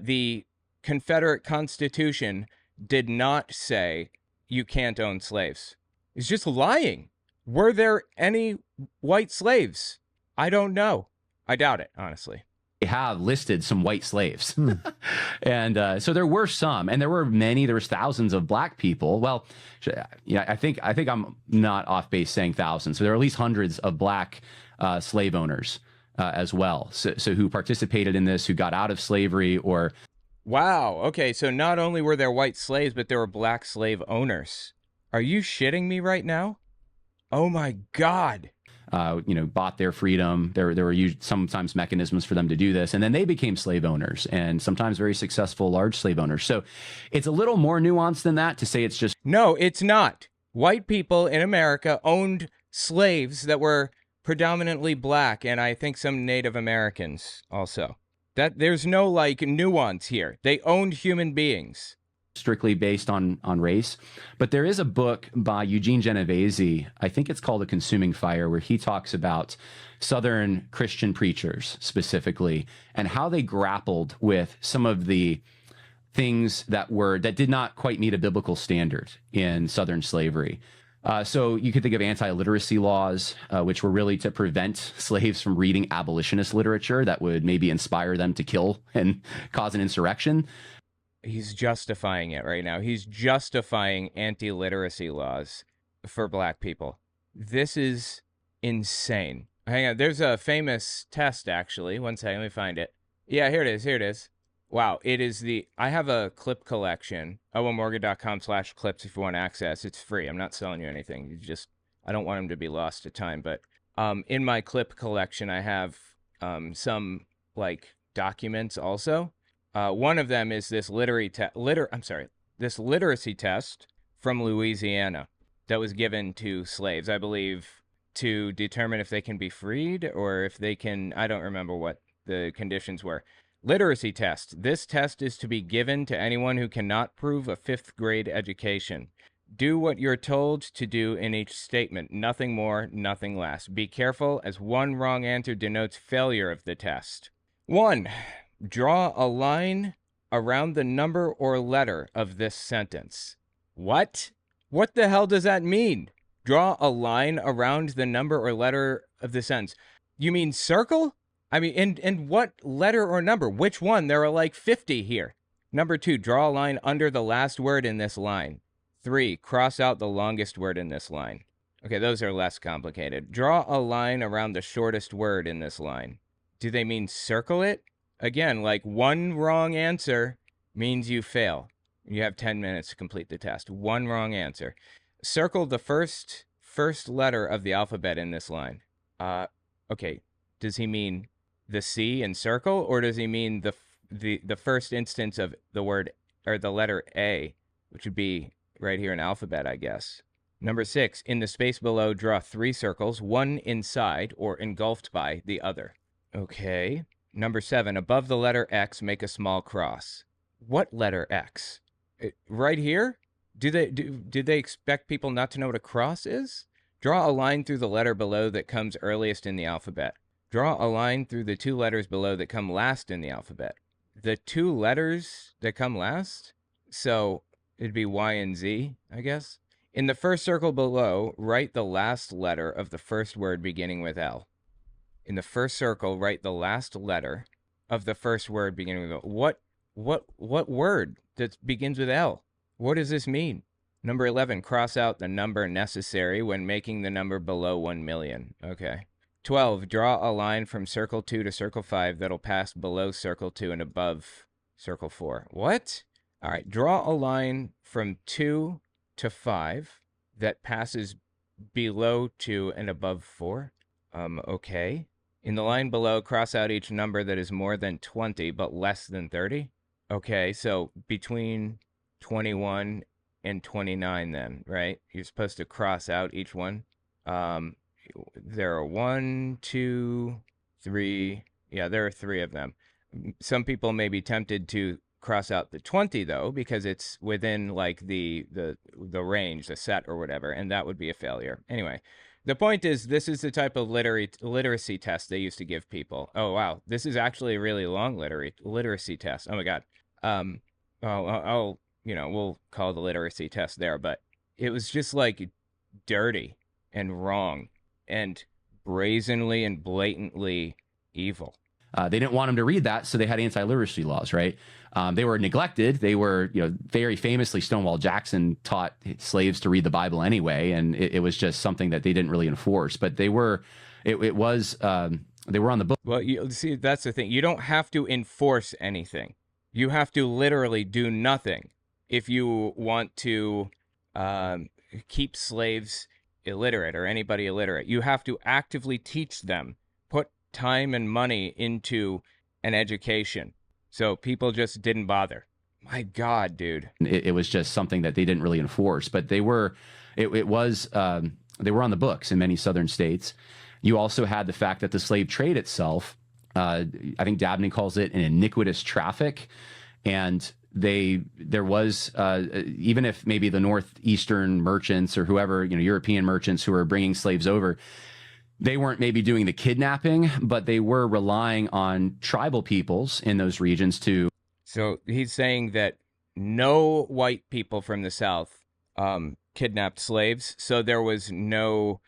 the Confederate Constitution did not say you can't own slaves. It's just lying. Were there any white slaves? I don't know. I doubt it, honestly. they have listed some white slaves. And so there were some, and there were many, there was thousands of black people. Well, yeah, I think I'm not off base saying thousands. So there are at least hundreds of black slave owners as well. So who participated in this, who got out of slavery or. Wow. Okay. So not only were there white slaves, but there were black slave owners. Are you shitting me right now? Oh my God. Bought their freedom. There were sometimes mechanisms for them to do this. And then they became slave owners, and sometimes very successful large slave owners. So it's a little more nuanced than that to say it's just. No, it's not. White people in America owned slaves that were predominantly black, and I think some Native Americans also. That there's no nuance here. They owned human beings. Strictly based on race. But there is a book by Eugene Genovese, I think it's called A Consuming Fire, where he talks about Southern Christian preachers specifically and how they grappled with some of the things that did not quite meet a biblical standard in Southern slavery. So you could think of anti-literacy laws, which were really to prevent slaves from reading abolitionist literature that would maybe inspire them to kill and cause an insurrection. He's justifying it right now. He's justifying anti-literacy laws for black people. This is insane. Hang on. There's a famous test, actually. One second. Let me find it. Yeah, here it is. Here it is. Wow. I have a clip collection. owenmorgan.com/clips if you want access. It's free. I'm not selling you anything. I don't want them to be lost to time. But in my clip collection, I have some documents also. One of them is this this literacy test from Louisiana that was given to slaves, I believe, to determine if they can be freed or if they can, I don't remember what the conditions were. Literacy test. This test is to be given to anyone who cannot prove a 5th grade education. Do what you're told to do in each statement. Nothing more, nothing less. Be careful, as one wrong answer denotes failure of the test. 1. Draw a line around the number or letter of this sentence. What? What the hell does that mean? Draw a line around the number or letter of the sentence. You mean circle? I mean, and what letter or number? Which one? There are 50 here. Number 2, draw a line under the last word in this line. 3, cross out the longest word in this line. Okay, those are less complicated. Draw a line around the shortest word in this line. Do they mean circle it? Again, one wrong answer means you fail. You have 10 minutes to complete the test. One wrong answer. Circle the first letter of the alphabet in this line. Okay. Does he mean the C in circle, or does he mean the first instance of the word or the letter A, which would be right here in alphabet, I guess. Number 6, in the space below, draw 3 circles, one inside or engulfed by the other. Okay. Number 7, above the letter X, make a small cross. What letter X? Right here? Do they expect people not to know what a cross is? Draw a line through the letter below that comes earliest in the alphabet. Draw a line through the 2 letters below that come last in the alphabet. The 2 letters that come last? So it'd be Y and Z, I guess. In the first circle below, write the last letter of the first word beginning with L. In the first circle, write the last letter of the first word beginning with L. What word that begins with L? What does this mean? Number 11, cross out the number necessary when making the number below 1 million. Okay. 12, draw a line from circle 2 to circle 5 that'll pass below circle 2 and above circle 4. What? All right, draw a line from 2 to 5 that passes below 2 and above 4. Okay. In the line below, cross out each number that is more than 20 but less than 30. Okay, so between 21 and 29 then, right? You're supposed to cross out each one. There are 1, 2, 3. Yeah, there are 3 of them. Some people may be tempted to cross out the 20 though, because it's within like the range, the set or whatever, and that would be a failure. Anyway, the point is, this is the type of literacy test they used to give people. Oh wow, this is actually a really long literacy test. Oh my god. I'll we'll call the literacy test there, but it was just like dirty and wrong and brazenly and blatantly evil. They didn't want them to read that, so they had anti-literacy laws, right? They were neglected. They were, very famously, Stonewall Jackson taught slaves to read the Bible anyway, and it was just something that they didn't really enforce. But they were, they were on the book. Well, you see, that's the thing. You don't have to enforce anything. You have to literally do nothing if you want to keep slaves illiterate or anybody illiterate. You have to actively teach them, put time and money into an education. So people just didn't bother. My God, dude. It was just something that they didn't really enforce, but they were, they were on the books in many southern states. You also had the fact that the slave trade itself, I think Dabney calls it an iniquitous traffic. And there was, even if maybe the northeastern merchants or whoever, European merchants who were bringing slaves over, they weren't maybe doing the kidnapping, but they were relying on tribal peoples in those regions to. So he's saying that no white people from the South kidnapped slaves, so there was no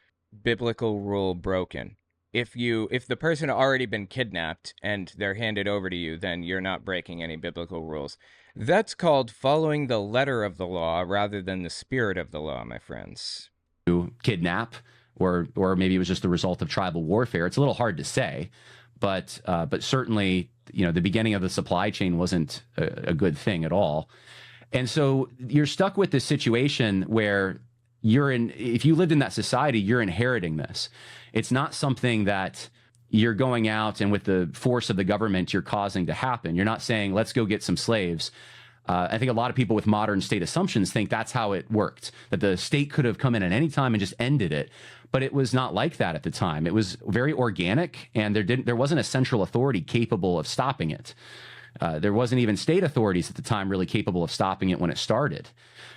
biblical rule broken. If the person had already been kidnapped and they're handed over to you, then you're not breaking any biblical rules. That's called following the letter of the law rather than the spirit of the law, my friends. Kidnap, or maybe it was just the result of tribal warfare. It's a little hard to say, but certainly, the beginning of the supply chain wasn't a good thing at all. And so you're stuck with this situation where if you lived in that society, you're inheriting this. It's not something that you're going out and with the force of the government you're causing to happen. You're not saying, let's go get some slaves. I think a lot of people with modern state assumptions think that's how it worked, that the state could have come in at any time and just ended it. But it was not like that at the time. It was very organic, and there wasn't a central authority capable of stopping it. There wasn't even state authorities at the time really capable of stopping it when it started.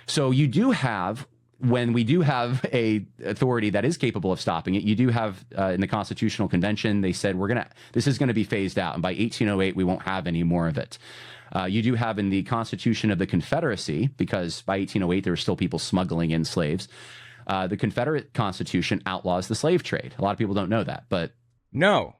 So you do have, when we do have a authority that is capable of stopping it, you do have in the Constitutional Convention, they said this is going to be phased out, and by 1808 we won't have any more of it. You do have in the Constitution of the Confederacy, because by 1808 there were still people smuggling in slaves. The Confederate Constitution outlaws the slave trade. A lot of people don't know that, but no,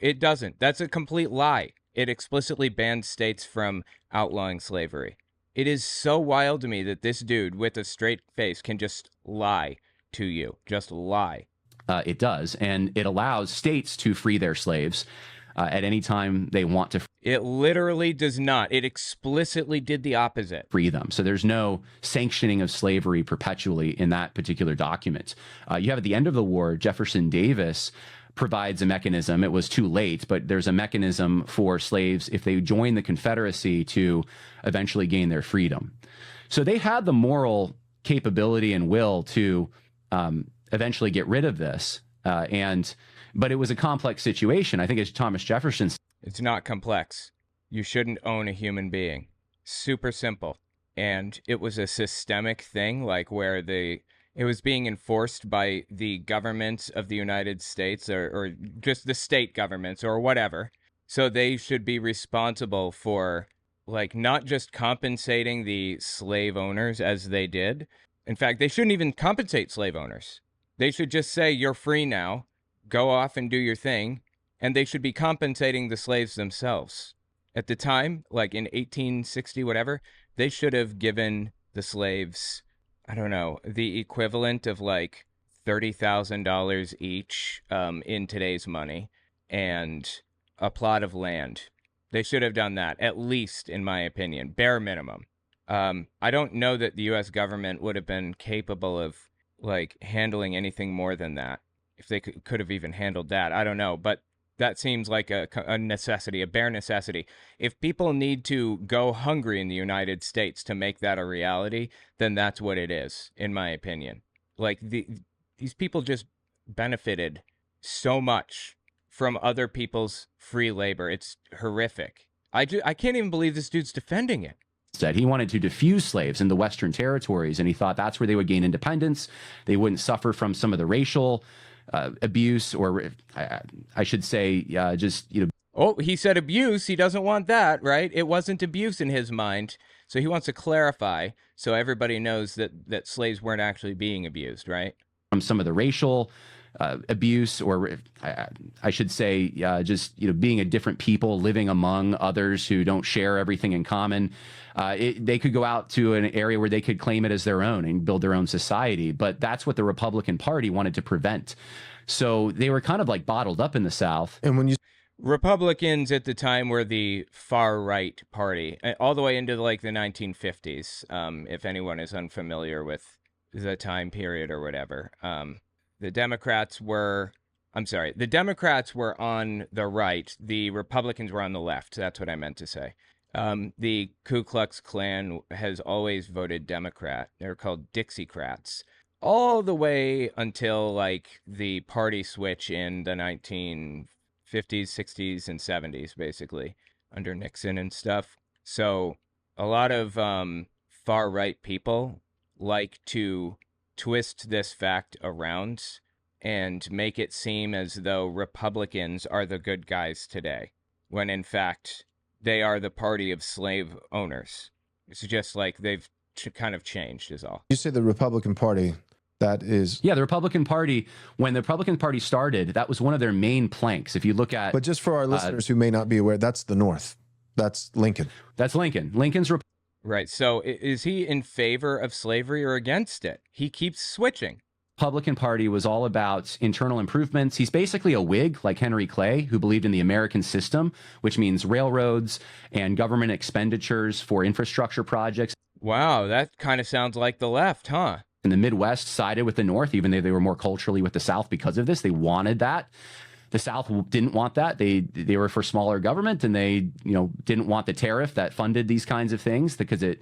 it doesn't. That's a complete lie. It explicitly bans states from outlawing slavery. It is so wild to me that this dude with a straight face can just lie to you. Just lie. It does. And it allows states to free their slaves at any time they want to. It literally does not. It explicitly did the opposite. Free them. So there's no sanctioning of slavery perpetually in that particular document. You have at the end of the war, Jefferson Davis provides a mechanism. It was too late, but there's a mechanism for slaves if they join the Confederacy to eventually gain their freedom. So they had the moral capability and will to eventually get rid of this. But it was a complex situation. I think as Thomas Jefferson. It's not complex. You shouldn't own a human being. Super simple. And it was a systemic thing, like where it was being enforced by the governments of the United States or just the state governments or whatever. So they should be responsible for, like, not just compensating the slave owners as they did. In fact, they shouldn't even compensate slave owners. They should just say, you're free now. Go off and do your thing. And they should be compensating the slaves themselves. At the time, like in 1860, whatever, they should have given the slaves, I don't know, the equivalent of like $30,000 each in today's money and a plot of land. They should have done that, at least, in my opinion, bare minimum. I don't know that the U.S. government would have been capable of like handling anything more than that. If they could have even handled that, I don't know. But that seems like a necessity, a bare necessity. If people need to go hungry in the United States to make that a reality, then that's what it is, in my opinion. Like these people just benefited so much from other people's free labor. It's horrific. I can't even believe this dude's defending it. Said he wanted to diffuse slaves in the Western territories, and he thought that's where they would gain independence. They wouldn't suffer from some of the racial abuse, or I should say, just, you know. Oh, he said abuse. He doesn't want that, right? It wasn't abuse in his mind. So he wants to clarify so everybody knows that slaves weren't actually being abused, right? From some of the racial abuse, or I should say, just, you know, being a different people living among others who don't share everything in common. They could go out to an area where they could claim it as their own and build their own society. But that's what the Republican Party wanted to prevent. So they were kind of like bottled up in the South. And when you Republicans at the time were the far right party, all the way into like the 1950s. If anyone is unfamiliar with the time period or whatever, the Democrats were on the right. The Republicans were on the left. That's what I meant to say. The Ku Klux Klan has always voted Democrat. They're called Dixiecrats. All the way until like the party switch in the 1950s, 60s, and 70s, basically, under Nixon and stuff. So a lot of far right people like to twist this fact around and make it seem as though Republicans are the good guys today, when in fact they are the party of slave owners. It's just like they've kind of changed is all. say the Republican Party, that is... Yeah, the Republican Party, when the Republican Party started, that was one of their main planks. If you look at... But just for our listeners who may not be aware, that's the North. That's Lincoln. That's Lincoln. Lincoln's... Right. So is he in favor of slavery or against it? He keeps switching. Republican Party was all about internal improvements. He's basically a Whig like Henry Clay, who believed in the American system, which means railroads and government expenditures for infrastructure projects. Wow, that kind of sounds like the left, huh? And the Midwest sided with the North, even though they were more culturally with the South because of this. They wanted that. The South didn't want that. They were for smaller government, and they, you know, didn't want the tariff that funded these kinds of things because it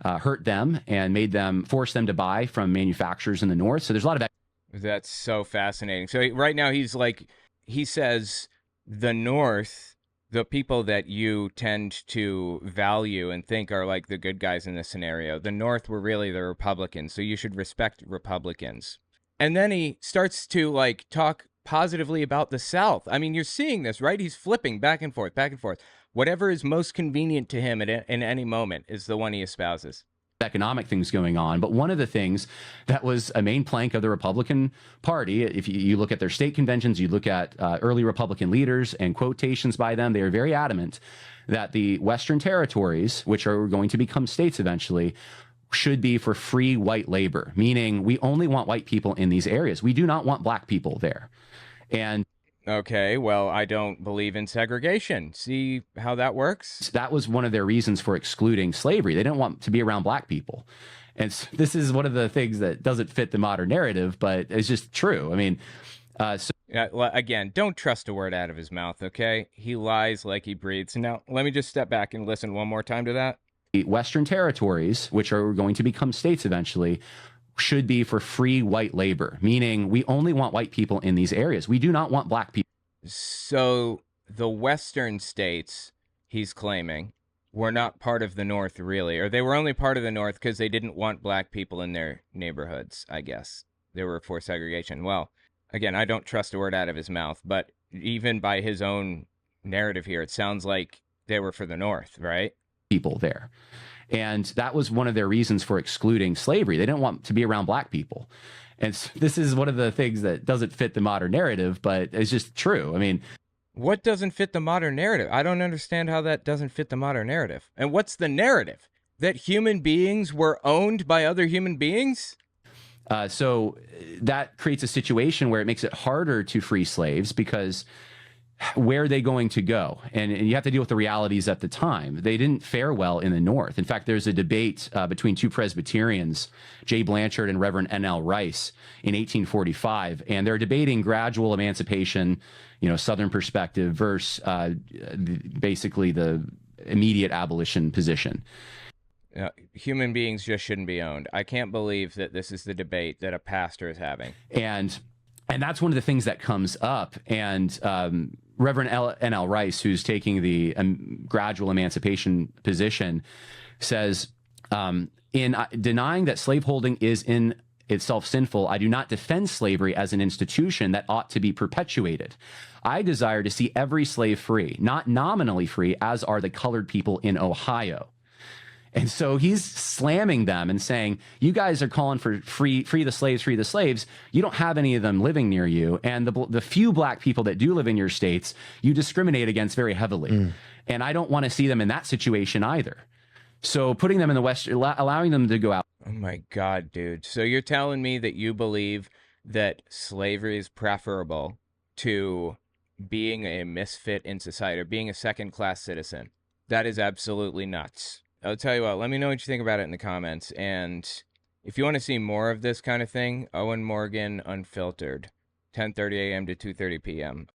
hurt them and made them force them to buy from manufacturers in the North. So there's a lot of... That's so fascinating. So right now he says the North, the people that you tend to value and think are like the good guys in this scenario, the North were really the Republicans. So you should respect Republicans. And then he starts to like talk positively about the South. I mean, you're seeing this, right? He's flipping back and forth, back and forth. Whatever is most convenient to him in any moment is the one he espouses. Economic things going on. But one of the things that was a main plank of the Republican Party, if you look at their state conventions, you look at early Republican leaders and quotations by them, they are very adamant that the Western territories, which are going to become states eventually, should be for free white labor, meaning we only want white people in these areas. We do not want black people there. And okay, well, I don't believe in segregation. See how that works? That was one of their reasons for excluding slavery. They didn't want to be around black people. And this is one of the things that doesn't fit the modern narrative, but it's just true. I mean, again, don't trust a word out of his mouth, okay? He lies like he breathes. Now, let me just step back and listen one more time to that. The Western territories, which are going to become states eventually, should be for free white labor, meaning we only want white people in these areas. We do not want black people. So the Western states, he's claiming, were not part of the North, really, or they were only part of the North because they didn't want black people in their neighborhoods, I guess. They were for segregation. Well, again, I don't trust a word out of his mouth, but even by his own narrative here, it sounds like they were for the North, right? People there. And that was one of their reasons for excluding slavery. They didn't want to be around black people. And this is one of the things that doesn't fit the modern narrative, but it's just true. I mean, what doesn't fit the modern narrative? I don't understand how that doesn't fit the modern narrative. And what's the narrative? That human beings were owned by other human beings? So that creates a situation where it makes it harder to free slaves because where are they going to go? And you have to deal with the realities at the time. They didn't fare well in the North. In fact, there's a debate between two Presbyterians, J. Blanchard and Reverend N.L. Rice, in 1845, and they're debating gradual emancipation, Southern perspective versus basically the immediate abolition position. Human beings just shouldn't be owned. I can't believe that this is the debate that a pastor is having. And that's one of the things that comes up. And Reverend N.L. Rice, who's taking the gradual emancipation position, says, in denying that slaveholding is in itself sinful, I do not defend slavery as an institution that ought to be perpetuated. I desire to see every slave free, not nominally free, as are the colored people in Ohio. And so he's slamming them and saying, you guys are calling for free the slaves, free the slaves. You don't have any of them living near you. And the few black people that do live in your states, you discriminate against very heavily. And I don't want to see them in that situation either. So putting them in the West, allowing them to go out. Oh my God, dude. So you're telling me that you believe that slavery is preferable to being a misfit in society or being a second-class citizen? That is absolutely nuts. I'll tell you what, let me know what you think about it in the comments. And if you want to see more of this kind of thing, Owen Morgan Unfiltered, 10:30 a.m. to 2:30 p.m.